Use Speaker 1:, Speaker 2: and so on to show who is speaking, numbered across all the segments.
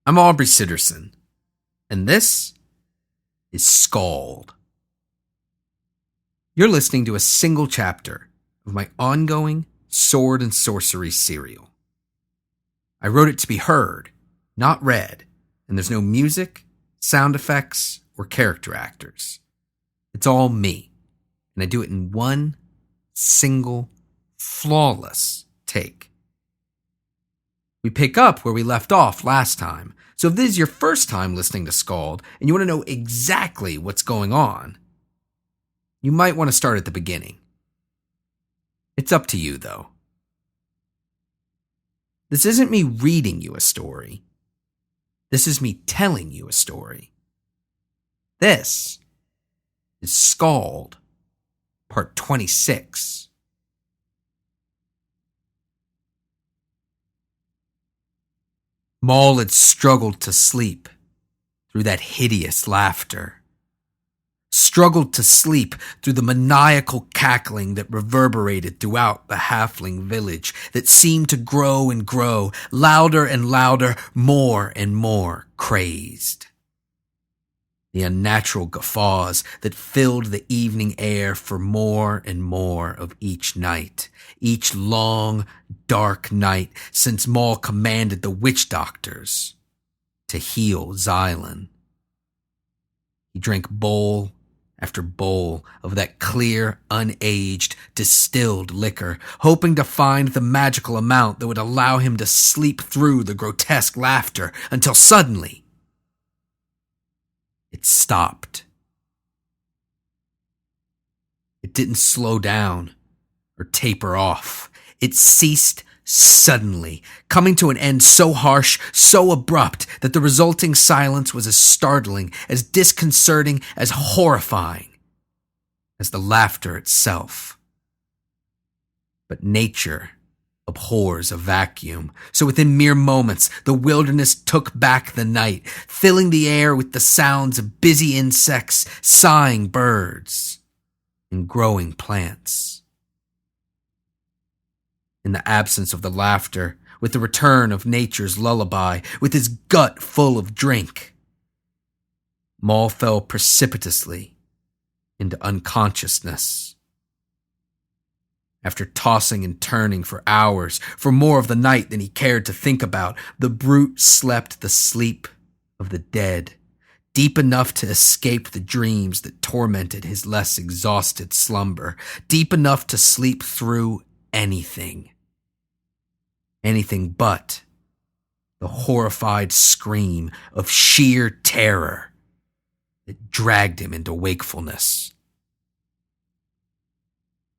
Speaker 1: I'm Aubrey Sitterson, and this is SKALD. You're listening to a single chapter of my ongoing sword and sorcery serial. I wrote it to be heard, not read, and there's no music, sound effects, or character actors. It's all me, and I do it in one single, flawless take. We pick up where we left off last time, so if this is your first time listening to SKALD and you want to know exactly what's going on, you might want to start at the beginning. It's up to you, though. This isn't me reading you a story. This is me telling you a story. This is SKALD, part 26. Maul had struggled to sleep through that hideous laughter. Struggled to sleep through the maniacal cackling that reverberated throughout the halfling village, that seemed to grow and grow, louder and louder, more and more crazed. The unnatural guffaws that filled the evening air for more and more of each night, each long, dark night since Maul commanded the witch doctors to heal Xylan. He drank bowl after bowl of that clear, unaged, distilled liquor, hoping to find the magical amount that would allow him to sleep through the grotesque laughter until suddenly it stopped. It didn't slow down or taper off. It ceased suddenly, coming to an end so harsh, so abrupt, that the resulting silence was as startling, as disconcerting, as horrifying as the laughter itself. But nature abhors a vacuum, so within mere moments the wilderness took back the night, filling the air with the sounds of busy insects, sighing birds, and growing plants. In the absence of the laughter, with the return of nature's lullaby, with his gut full of drink, Maul fell precipitously into unconsciousness. After tossing and turning for hours, for more of the night than he cared to think about, the brute slept the sleep of the dead, deep enough to escape the dreams that tormented his less exhausted slumber, deep enough to sleep through anything. Anything but the horrified scream of sheer terror that dragged him into wakefulness.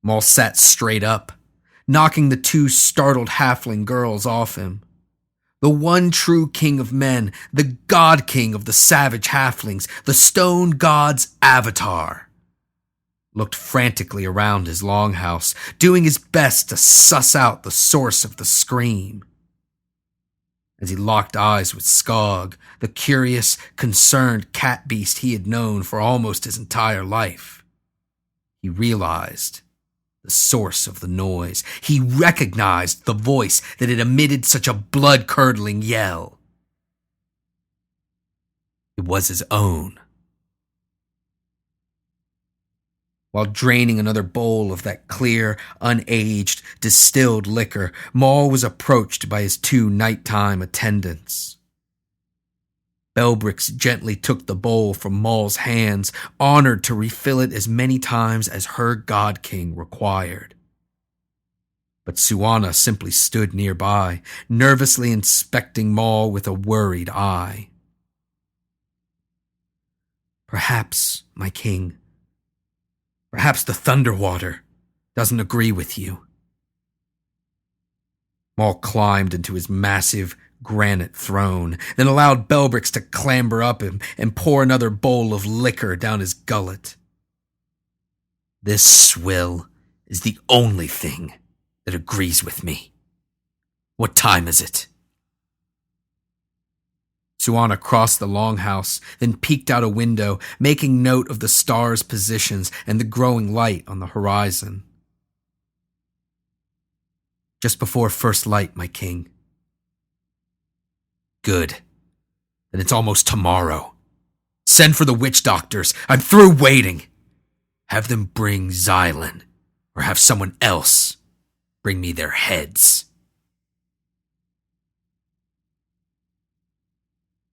Speaker 1: Maul sat straight up, knocking the two startled halfling girls off him. The one true king of men, the god king of the savage halflings, the stone god's avatar, looked frantically around his longhouse, doing his best to suss out the source of the scream. As he locked eyes with Skog, the curious, concerned cat beast he had known for almost his entire life, he realized the source of the noise. He recognized the voice that had emitted such a blood-curdling yell. It was his own. While draining another bowl of that clear, unaged, distilled liquor, Maul was approached by his two nighttime attendants. Belbrix gently took the bowl from Maul's hands, honored to refill it as many times as her God King required. But Shawanna simply stood nearby, nervously inspecting Maul with a worried eye. "Perhaps, my king, perhaps the Thunderwater doesn't agree with you." Maul climbed into his massive granite throne, then allowed Belbrix to clamber up him and pour another bowl of liquor down his gullet. "This swill is the only thing that agrees with me. What time is it?" Shawanna crossed the longhouse, then peeked out a window, making note of the stars' positions and the growing light on the horizon. "Just before first light, my king." "Good. Then it's almost tomorrow. Send for the witch doctors. I'm through waiting. Have them bring Xylan, or have someone else bring me their heads.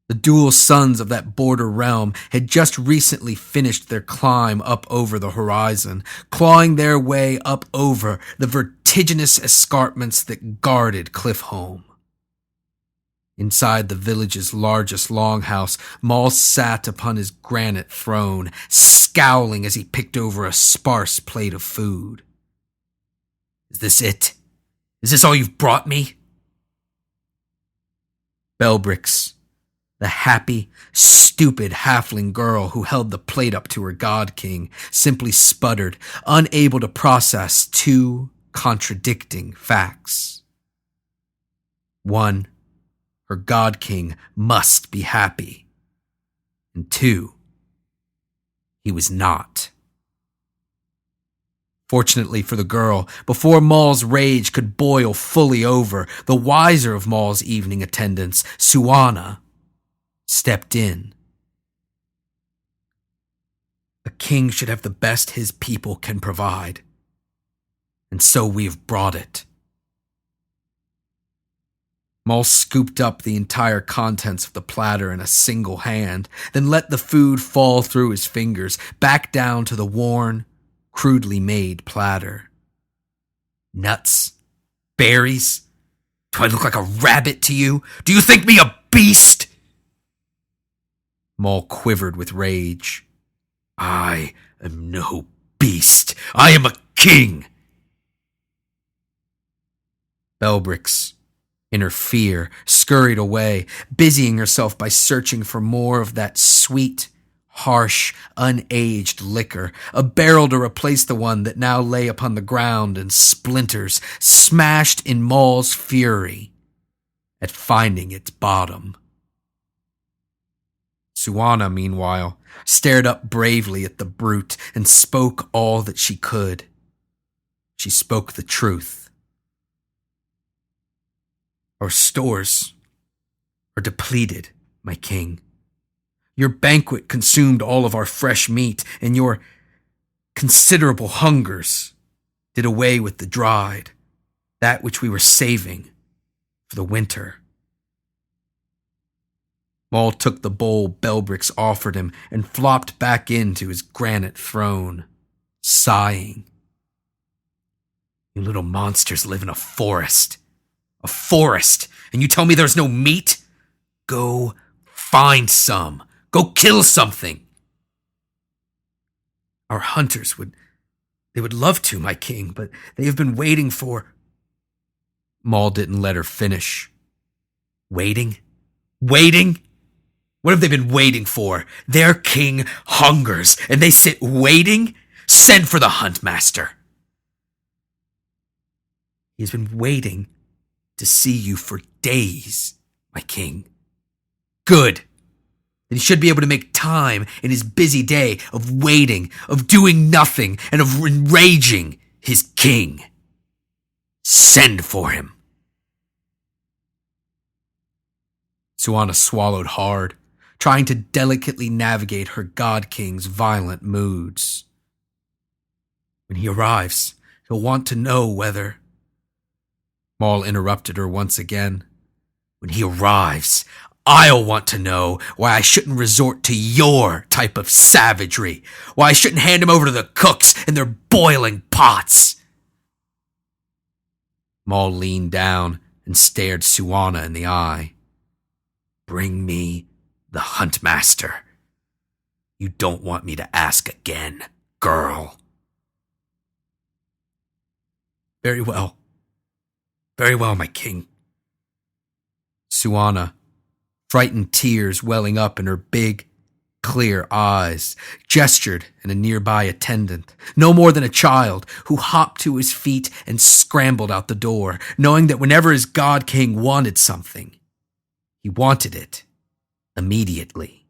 Speaker 1: The dual sons of that border realm had just recently finished their climb up over the horizon, clawing their way up over the vertiginous escarpments that guarded Cliffhome. Inside the village's largest longhouse, Maul sat upon his granite throne, scowling as he picked over a sparse plate of food. Is this it? Is this all you've brought me? Belbrix, the happy, stupid halfling girl who held the plate up to her god king, simply sputtered, unable to process two contradicting facts. One, her god king must be happy. And two, he was not. Fortunately for the girl, before Maul's rage could boil fully over, the wiser of Maul's evening attendants, Shawanna, stepped in. A king should have the best his people can provide, and so we have brought it. Maul scooped up the entire contents of the platter in a single hand, then let the food fall through his fingers, back down to the worn, crudely made platter. Nuts? Berries? Do I look like a rabbit to you? Do you think me a beast? Maul quivered with rage. I am no beast. I am a king. Belbrix, in her fear, scurried away, busying herself by searching for more of that sweet, harsh, unaged liquor, a barrel to replace the one that now lay upon the ground in splinters, smashed in Maul's fury at finding its bottom. Shawanna, meanwhile, stared up bravely at the brute and spoke all that she could. She spoke the truth. Our stores are depleted, my king. Your banquet consumed all of our fresh meat, and your considerable hungers did away with the dried, that which we were saving for the winter. Maul took the bowl Belbrix offered him and flopped back into his granite throne, sighing. You little monsters live in a forest. A forest, and you tell me there's no meat? Go find some. Go kill something. Our hunters would love to, my king, but they have been waiting for... Maul didn't let her finish. Waiting? Waiting? What have they been waiting for? Their king hungers, and they sit waiting? Send for the huntmaster. He's been waiting to see you for days, my king. Good. And he should be able to make time in his busy day of waiting, of doing nothing, and of enraging his king. Send for him. Shawanna swallowed hard, trying to delicately navigate her god king's violent moods. When he arrives, he'll want to know whether... Maul interrupted her once again. When he arrives, I'll want to know why I shouldn't resort to your type of savagery, why I shouldn't hand him over to the cooks in their boiling pots. Maul leaned down and stared Shawanna in the eye. Bring me the huntmaster. You don't want me to ask again, girl. Very well. Very well, my king. Shawanna, frightened tears welling up in her big, clear eyes, gestured at a nearby attendant, no more than a child, who hopped to his feet and scrambled out the door, knowing that whenever his god king wanted something, he wanted it immediately.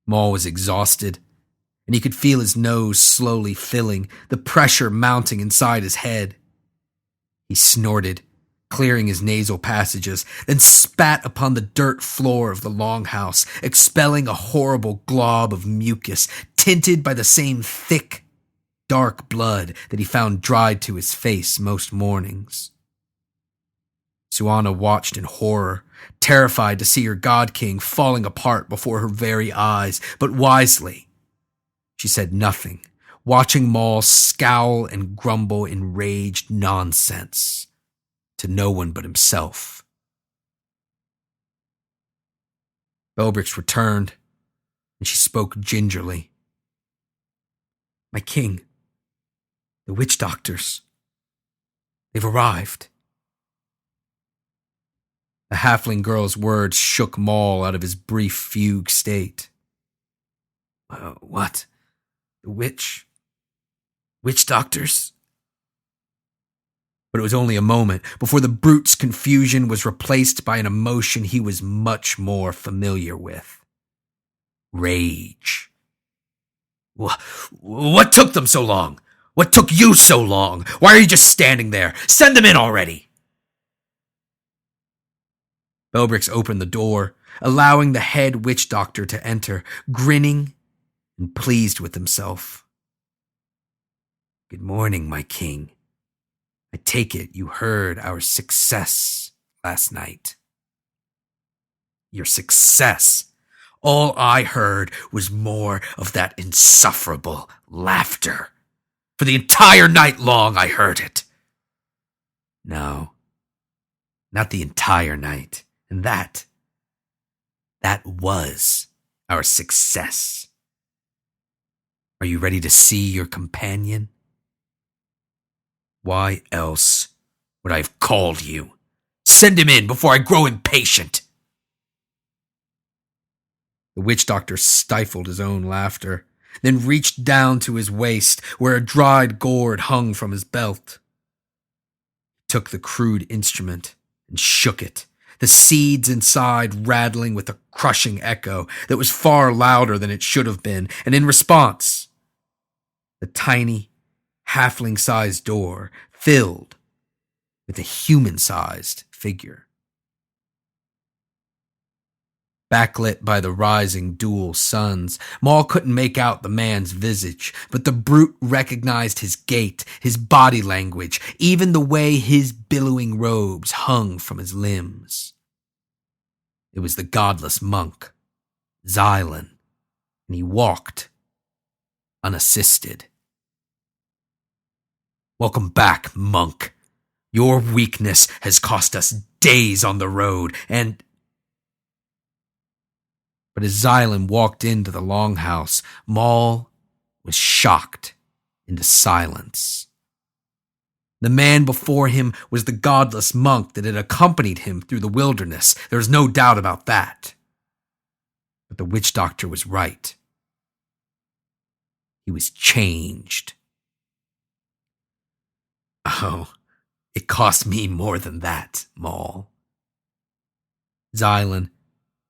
Speaker 1: Maul was exhausted, and he could feel his nose slowly filling, the pressure mounting inside his head. He snorted, clearing his nasal passages, then spat upon the dirt floor of the longhouse, expelling a horrible glob of mucus, tinted by the same thick, dark blood that he found dried to his face most mornings. Shawanna watched in horror, terrified to see her god-king falling apart before her very eyes, but wisely, she said nothing, watching Maul scowl and grumble enraged nonsense to no one but himself. Belbrix returned, and she spoke gingerly. "My king, the witch doctors, they've arrived." The halfling girl's words shook Maul out of his brief fugue state. What? The witch doctors? But it was only a moment before the brute's confusion was replaced by an emotion he was much more familiar with. Rage. What took them so long? What took you so long? Why are you just standing there? Send them in already! Belbrix opened the door, allowing the head witch doctor to enter, grinning and pleased with himself. "Good morning, my king. I take it you heard our success last night." "Your success? All I heard was more of that insufferable laughter. For the entire night long I heard it." "No, not the entire night. And that was our success. Are you ready to see your companion? Why else would I have called you? Send him in before I grow impatient." The witch doctor stifled his own laughter, then reached down to his waist where a dried gourd hung from his belt. He took the crude instrument and shook it, the seeds inside rattling with a crushing echo that was far louder than it should have been, and in response, the tiny, halfling-sized door filled with a human-sized figure. Backlit by the rising dual suns, Maul couldn't make out the man's visage, but the brute recognized his gait, his body language, even the way his billowing robes hung from his limbs. It was the godless monk, Xylan, and he walked unassisted. "Welcome back, monk. Your weakness has cost us days on the road, and..." But as Xylan walked into the longhouse, Maul was shocked into silence. The man before him was the godless monk that had accompanied him through the wilderness. There was no doubt about that. But the witch doctor was right. He was changed. "Oh, it cost me more than that, Maul." Xylan,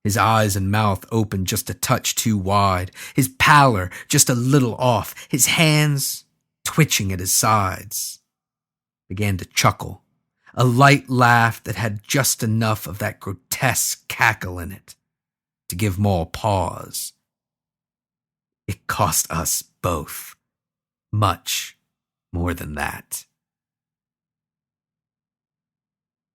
Speaker 1: his eyes and mouth open just a touch too wide, his pallor just a little off, his hands twitching at his sides, began to chuckle, a light laugh that had just enough of that grotesque cackle in it to give Maul pause. "It cost us both much more than that."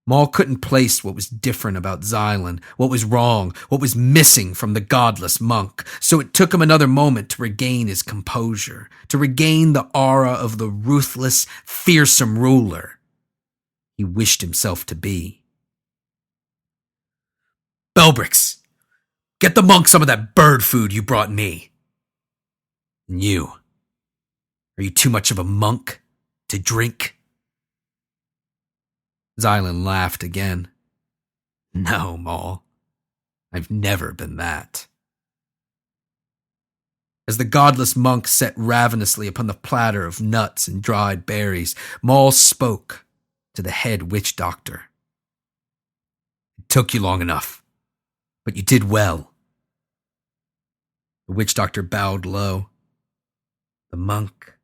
Speaker 1: Maul couldn't place what was different about Xylan, what was wrong, what was missing from the godless monk, so it took him another moment to regain his composure, to regain the aura of the ruthless, fearsome ruler he wished himself to be. "Belbrix, get the monk some of that bird food you brought me. And you, are you too much of a monk to drink?" Xylan laughed again. "No, Maul. I've never been that." As the godless monk set ravenously upon the platter of nuts and dried berries, Maul spoke to the head witch doctor. "It took you long enough, but you did well." The witch doctor bowed low. "The monk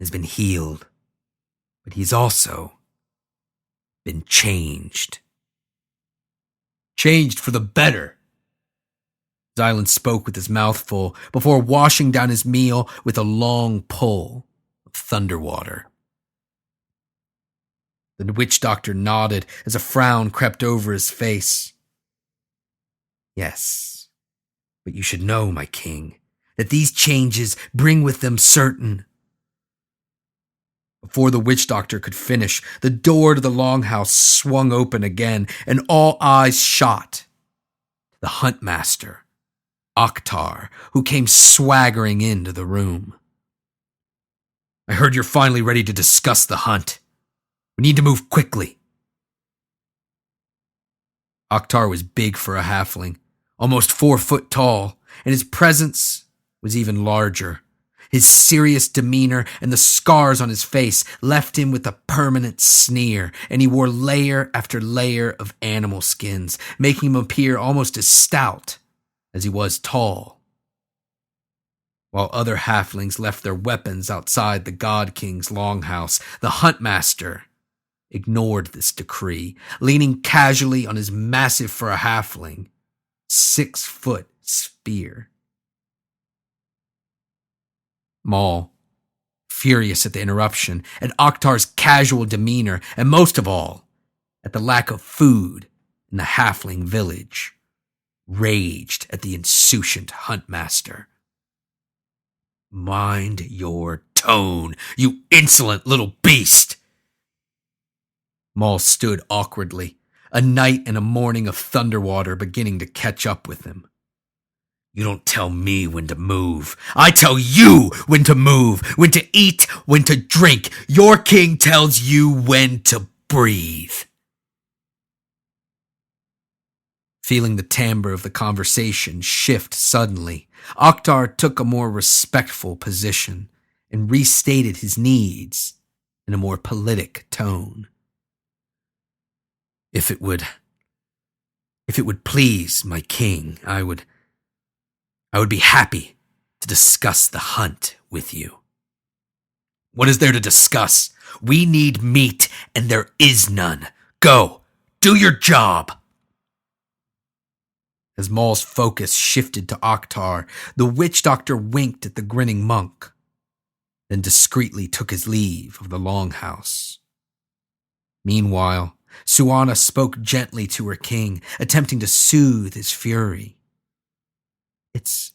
Speaker 1: has been healed, but he's also been changed. Changed for the better. Xylan spoke with his mouth full before washing down his meal with a long pull of thunderwater. The witch doctor nodded as a frown crept over his face. Yes, but you should know, my king, that these changes bring with them certain... Before the witch doctor could finish, the door to the longhouse swung open again, and all eyes shot to the huntmaster, Oktar, who came swaggering into the room. I heard you're finally ready to discuss the hunt. We need to move quickly. Oktar was big for a halfling, almost 4 foot tall, and his presence was even larger. His serious demeanor and the scars on his face left him with a permanent sneer, and he wore layer after layer of animal skins, making him appear almost as stout as he was tall. While other halflings left their weapons outside the God King's longhouse, the huntmaster ignored this decree, leaning casually on his massive for a halfling 6-foot spear. Maul, furious at the interruption, at Oktar's casual demeanor, and most of all, at the lack of food in the halfling village, raged at the insouciant huntmaster. Mind your tone, you insolent little beast! Maul stood awkwardly, a night and a morning of thunderwater beginning to catch up with him. You don't tell me when to move. I tell you when to move, when to eat, when to drink. Your king tells you when to breathe. Feeling the timbre of the conversation shift suddenly, Oktar took a more respectful position and restated his needs in a more politic tone. If it would please my king, I would be happy to discuss the hunt with you. What is there to discuss? We need meat, and there is none. Go, do your job. As Maul's focus shifted to Oktar, the witch doctor winked at the grinning monk, then discreetly took his leave of the longhouse. Meanwhile, Shawanna spoke gently to her king, attempting to soothe his fury. It's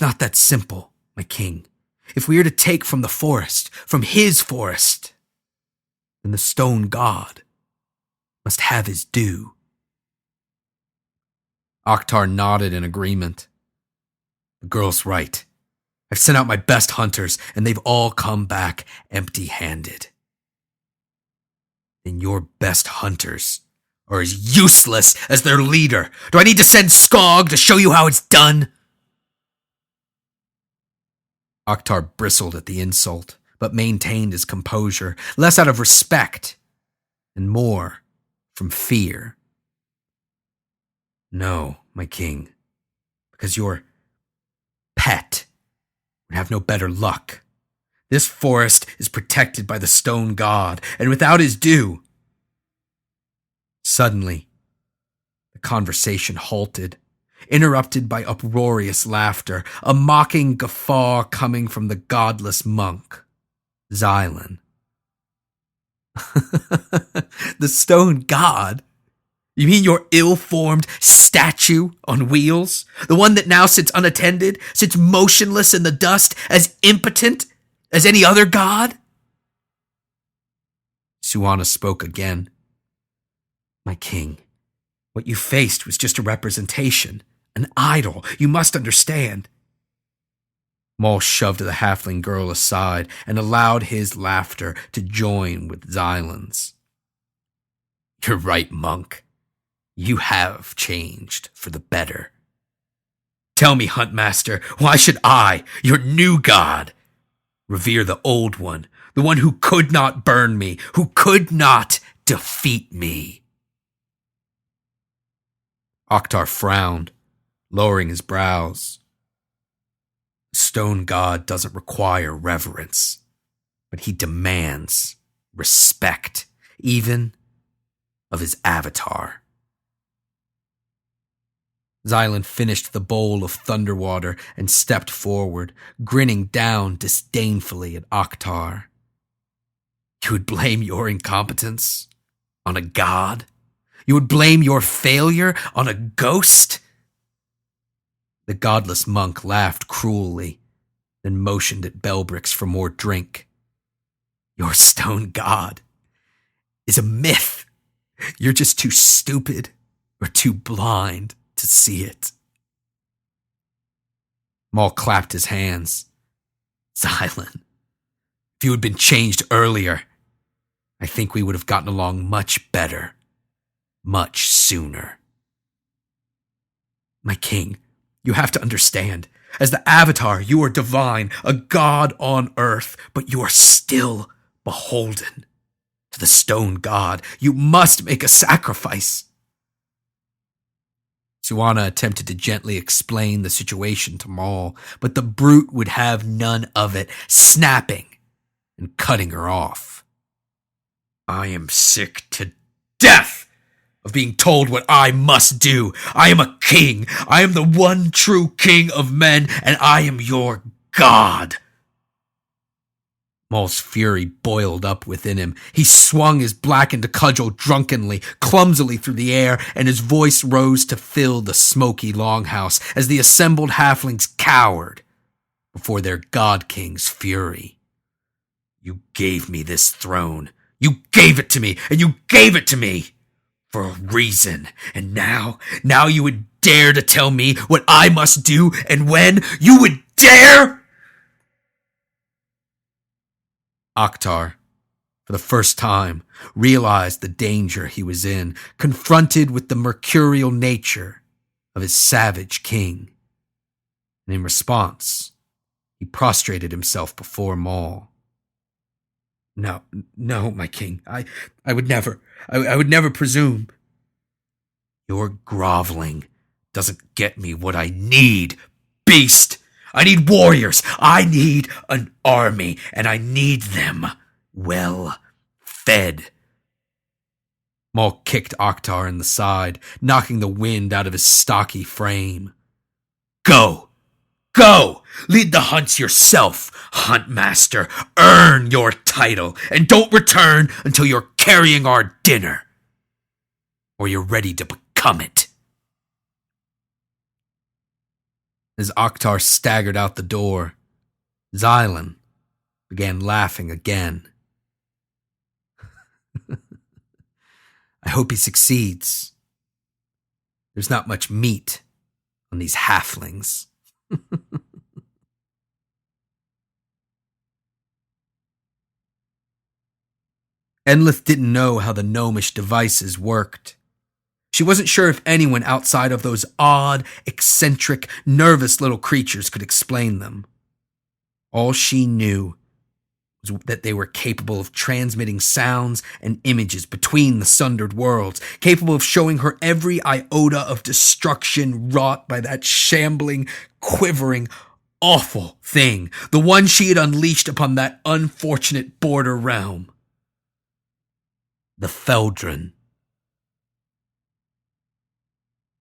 Speaker 1: not that simple, my king. If we are to take from the forest, from his forest, then the stone god must have his due. Oktar nodded in agreement. The girl's right. I've sent out my best hunters, and they've all come back empty-handed. Then your best hunters are as useless as their leader. Do I need to send SKALD to show you how it's done? Oktar bristled at the insult, but maintained his composure, less out of respect and more from fear. No, my king, because your pet would have no better luck. This forest is protected by the stone god, and without his due... Suddenly, the conversation halted, interrupted by uproarious laughter, a mocking guffaw coming from the godless monk, Xylan. The stone god? You mean your ill-formed statue on wheels? The one that now sits unattended, sits motionless in the dust, as impotent as any other god? Shawanna spoke again. My king, what you faced was just a representation, an idol. You must understand. Maul shoved the halfling girl aside and allowed his laughter to join with Xylan's. You're right, monk. You have changed for the better. Tell me, Huntmaster, why should I, your new god, revere the old one, the one who could not burn me, who could not defeat me? Oktar frowned, lowering his brows. The stone god doesn't require reverence, but he demands respect, even of his avatar. Xylan finished the bowl of thunderwater and stepped forward, grinning down disdainfully at Oktar. You would blame your incompetence on a god? You would blame your failure on a ghost? The godless monk laughed cruelly, then motioned at Belbrix for more drink. Your stone god is a myth. You're just too stupid or too blind to see it. Maul clapped his hands. Xylan, if you had been changed earlier, I think we would have gotten along much better, much sooner. My king, you have to understand, as the Avatar, you are divine, a god on earth, but you are still beholden to the stone god. You must make a sacrifice. Shawanna attempted to gently explain the situation to Maul, but the brute would have none of it, snapping and cutting her off. I am sick to death of being told what I must do. I am a king. I am the one true king of men, and I am your god. Maul's fury boiled up within him. He swung his blackened cudgel drunkenly, clumsily through the air, and his voice rose to fill the smoky longhouse as the assembled halflings cowered before their god-king's fury. You gave me this throne. You gave it to me, and you gave it to me for a reason. And now you would dare to tell me what I must do and when? You would dare? Oktar, for the first time, realized the danger he was in, confronted with the mercurial nature of his savage king. And in response, he prostrated himself before Maul. No, my king, I would never, I would never presume. Your groveling doesn't get me what I need, beast. I need warriors. I need an army, and I need them well fed. Maul kicked Oktar in the side, knocking the wind out of his stocky frame. Go! Lead the hunts yourself, Huntmaster. Earn your title, and don't return until you're carrying our dinner, or you're ready to become it. As Oktar staggered out the door, Xylan began laughing again. I hope he succeeds. There's not much meat on these halflings. Enlith didn't know how the gnomish devices worked. She wasn't sure if anyone outside of those odd, eccentric, nervous little creatures could explain them. All she knew was that they were capable of transmitting sounds and images between the sundered worlds, capable of showing her every iota of destruction wrought by that shambling, quivering, awful thing, the one she had unleashed upon that unfortunate border realm. The Feldron.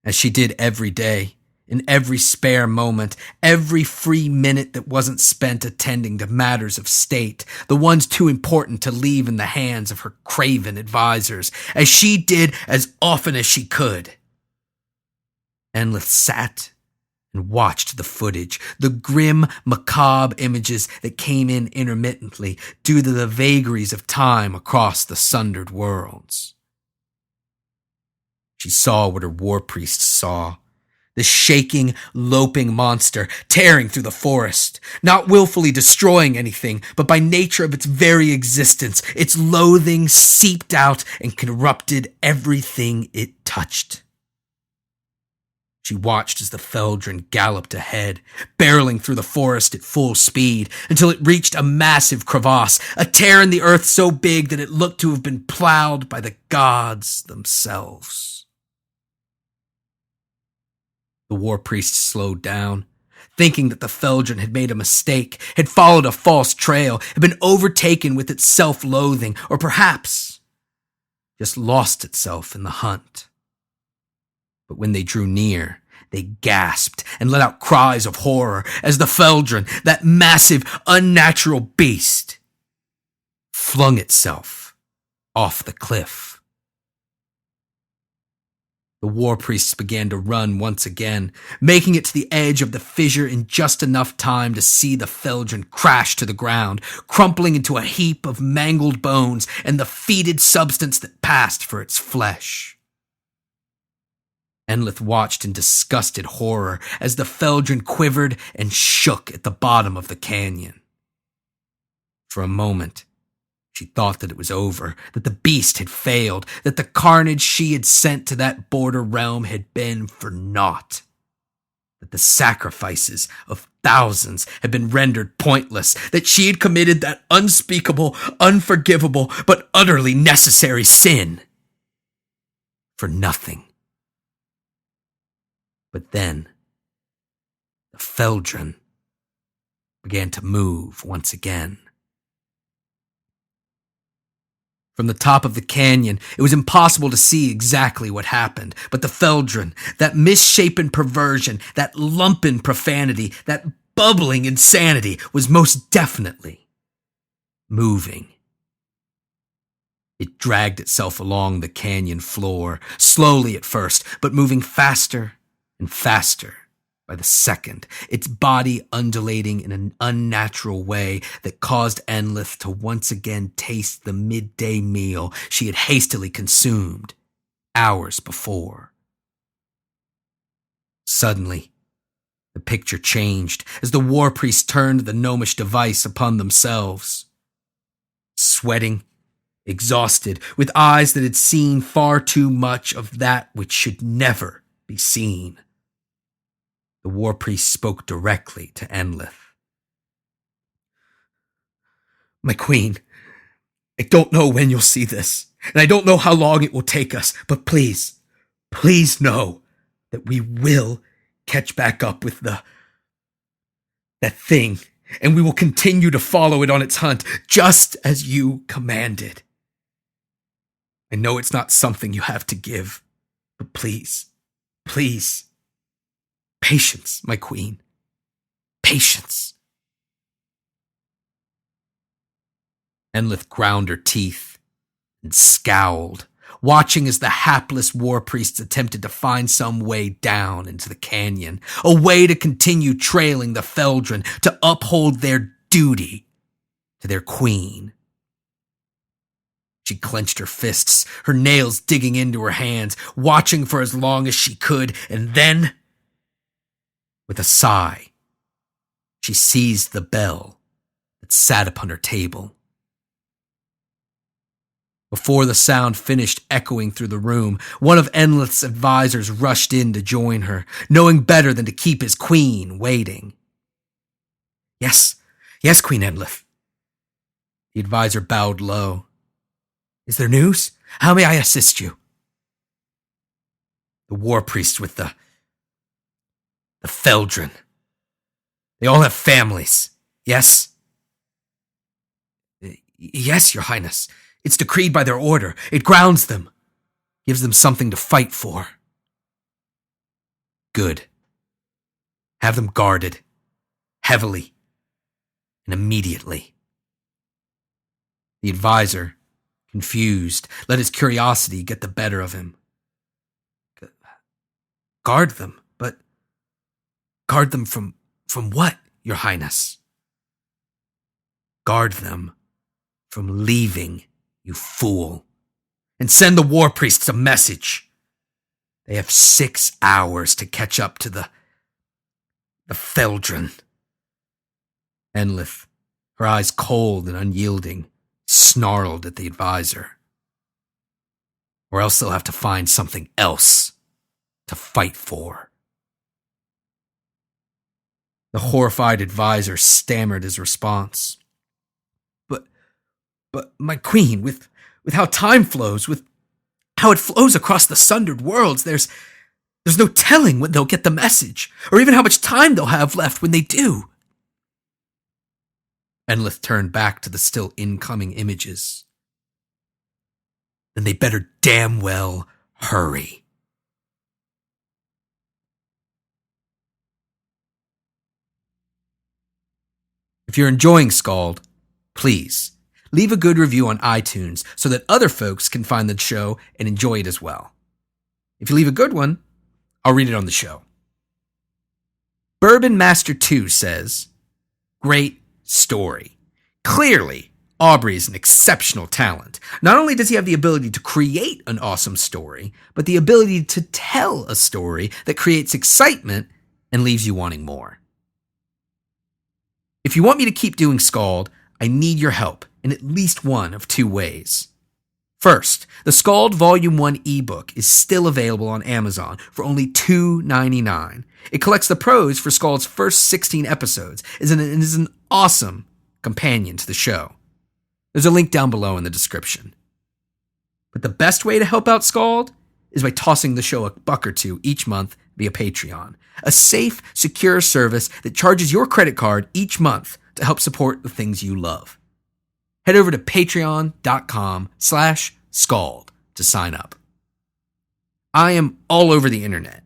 Speaker 1: As she did every day, in every spare moment, every free minute that wasn't spent attending to matters of state, the ones too important to leave in the hands of her craven advisors, as she did as often as she could. Enlith sat and watched the footage, the grim, macabre images that came in intermittently due to the vagaries of time across the sundered worlds. She saw what her war priest saw. The shaking, loping monster tearing through the forest, not willfully destroying anything, but by nature of its very existence, its loathing seeped out and corrupted everything it touched. She watched as the Feldron galloped ahead, barreling through the forest at full speed, until it reached a massive crevasse, a tear in the earth so big that it looked to have been plowed by the gods themselves. The war priest slowed down, thinking that the Feldron had made a mistake, had followed a false trail, had been overtaken with its self-loathing, or perhaps just lost itself in the hunt. But when they drew near, they gasped and let out cries of horror as the Feldron, that massive, unnatural beast, flung itself off the cliff. The war priests began to run once again, making it to the edge of the fissure in just enough time to see the Feldron crash to the ground, crumpling into a heap of mangled bones and the fetid substance that passed for its flesh. Enlith watched in disgusted horror as the Feldron quivered and shook at the bottom of the canyon. For a moment, she thought that it was over, that the beast had failed, that the carnage she had sent to that border realm had been for naught, that the sacrifices of thousands had been rendered pointless, that she had committed that unspeakable, unforgivable, but utterly necessary sin for nothing. But then, the Feldron began to move once again. From the top of the canyon, it was impossible to see exactly what happened, but the Feldron, that misshapen perversion, that lumpen profanity, that bubbling insanity, was most definitely moving. It dragged itself along the canyon floor, slowly at first, but moving faster and faster by the second, its body undulating in an unnatural way that caused Enlith to once again taste the midday meal she had hastily consumed hours before. Suddenly, the picture changed as the war priests turned the gnomish device upon themselves. Sweating, exhausted, with eyes that had seen far too much of that which should never be seen, the war priest spoke directly to Enlith. "My queen, I don't know when you'll see this, and I don't know how long it will take us, but please, please know that we will catch back up with that thing, and we will continue to follow it on its hunt, just as you commanded. I know it's not something you have to give, but please, please, patience, my queen, patience." Enlith ground her teeth and scowled, watching as the hapless war priests attempted to find some way down into the canyon, a way to continue trailing the Feldron, to uphold their duty to their queen. She clenched her fists, her nails digging into her hands, watching for as long as she could, and then, with a sigh, she seized the bell that sat upon her table. Before the sound finished echoing through the room, one of Enlith's advisors rushed in to join her, knowing better than to keep his queen waiting. Yes, Queen Enlith." The advisor bowed low. "Is there news? How may I assist you?" "The war priest with the Feldron. They all have families, yes?" "Yes, Your Highness. It's decreed by their order. It grounds them, gives them something to fight for." "Good. Have them guarded, heavily, and immediately." The advisor, confused, let his curiosity get the better of him. "Guard them? But guard them from what, Your Highness?" "Guard them from leaving, you fool. And send the war priests a message. They have 6 hours to catch up to the Feldron." Enlith, her eyes cold and unyielding, snarled at the advisor. "Or else they'll have to find something else to fight for." The horrified advisor stammered his response. But my queen, with how time flows, with how it flows across the sundered worlds, there's no telling when they'll get the message, or even how much time they'll have left when they do." Enlith turned back to the still incoming images. then they better damn well hurry. If you're enjoying SKALD, please leave a good review on iTunes so that other folks can find the show and enjoy it as well. If you leave a good one, I'll read it on the show. Bourbon Master 2 says, great story. Clearly, Aubrey is an exceptional talent. Not only does he have the ability to create an awesome story, but the ability to tell a story that creates excitement and leaves you wanting more. If you want me to keep doing SKALD, I need your help in at least one of two ways. First, the SKALD Volume 1 ebook is still available on Amazon for only $2.99. It collects the prose for SKALD's first 16 episodes and is an awesome companion to the show. There's a link down below in the description. But the best way to help out SKALD is by tossing the show a buck or two each month via Patreon, a safe, secure service that charges your credit card each month to help support the things you love. Head over to patreon.com/SKALD to sign up. I am all over the internet.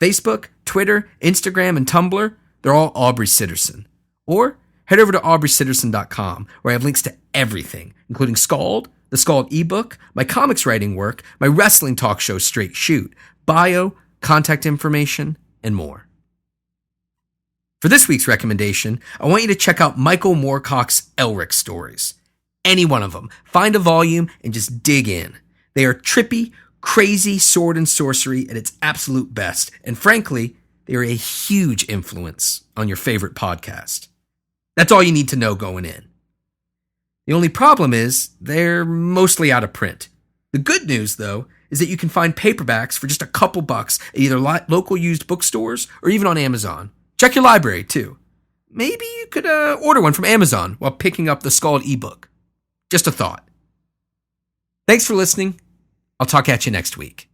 Speaker 1: Facebook, Twitter, Instagram, and Tumblr, they're all Aubrey Sitterson. Or head over to AubreySitterson.com, where I have links to everything, including SKALD, the SKALD ebook, my comics writing work, my wrestling talk show Straight Shoot, bio, contact information, and more. For this week's recommendation, I want you to check out Michael Moorcock's Elric stories. Any one of them. Find a volume and just dig in. They are trippy, crazy sword and sorcery at its absolute best, and frankly, they are a huge influence on your favorite podcast. That's all you need to know going in. The only problem is they're mostly out of print. The good news, though, is that you can find paperbacks for just a couple bucks at either local used bookstores or even on Amazon. Check your library, too. Maybe you could order one from Amazon while picking up the SKALD ebook. Just a thought. Thanks for listening. I'll talk at you next week.